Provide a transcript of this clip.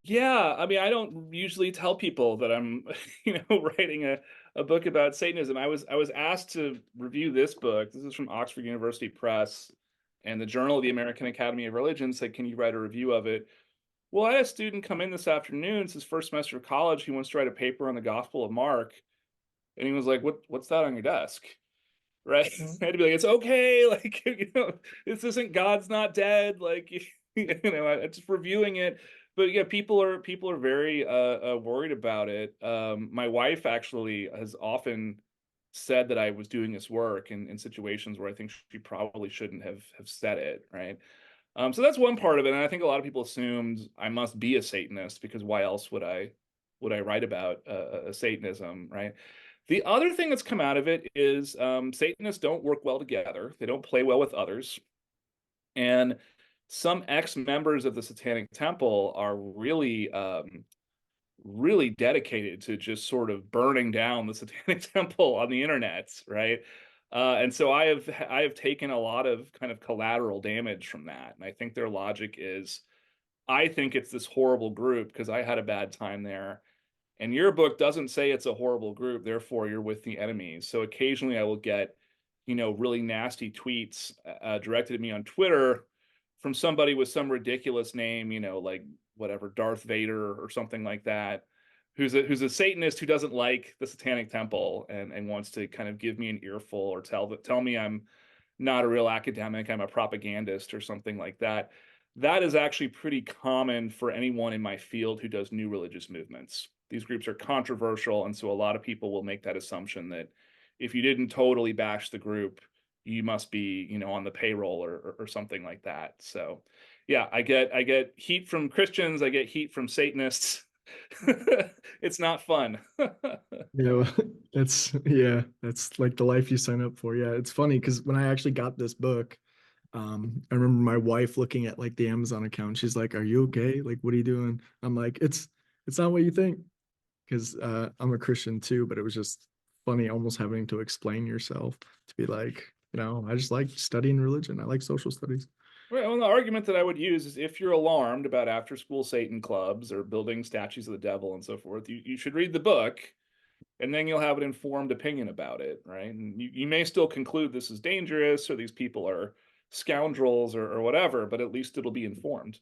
Yeah, I mean, I don't usually tell people that I'm, writing a book about Satanism. I was asked to review this book. This is from Oxford University Press, and the Journal of the American Academy of Religion said, "Can you write a review of it?" Well, I had a student come in this afternoon. It's his first semester of college. He wants to write a paper on the Gospel of Mark, and he was like, "What's that on your desk?" Right? I had to be like, "It's okay. Like, this isn't God's not dead. Like, I'm just reviewing it." But yeah, people are very worried about it. My wife actually has often said that I was doing this work in situations where I think she probably shouldn't have said it, right? So that's one part of it, and I think a lot of people assumed I must be a Satanist because why else would I write about Satanism, right? The other thing that's come out of it is Satanists don't work well together. They don't play well with others, and some ex-members of the Satanic Temple are really dedicated to just sort of burning down the Satanic Temple on the internet, right? And so I have taken a lot of kind of collateral damage from that, and I think their logic is, I think it's this horrible group because I had a bad time there, and your book doesn't say it's a horrible group, therefore you're with the enemies. So occasionally I will get, really nasty tweets directed at me on Twitter from somebody with some ridiculous name, like whatever, Darth Vader or something like that, who's a Satanist who doesn't like the Satanic Temple and wants to kind of give me an earful or tell me I'm not a real academic, I'm a propagandist or something like that. That is actually pretty common for anyone in my field who does new religious movements. These groups are controversial, and so a lot of people will make that assumption that if you didn't totally bash the group, you must be, on the payroll or something like that. So, yeah, I get heat from Christians, I get heat from Satanists. It's not fun. Yeah, that's like the life you sign up for. Yeah, it's funny because when I actually got this book, I remember my wife looking at like the Amazon account. She's like, "Are you okay? Like, what are you doing?" I'm like, "It's not what you think," because I'm a Christian too. But it was just funny, almost having to explain yourself to be like, I just like studying religion. I like social studies. Well, the argument that I would use is if you're alarmed about after school Satan clubs or building statues of the devil and so forth, you should read the book and then you'll have an informed opinion about it, right? And you may still conclude this is dangerous or these people are scoundrels or whatever, but at least it'll be informed.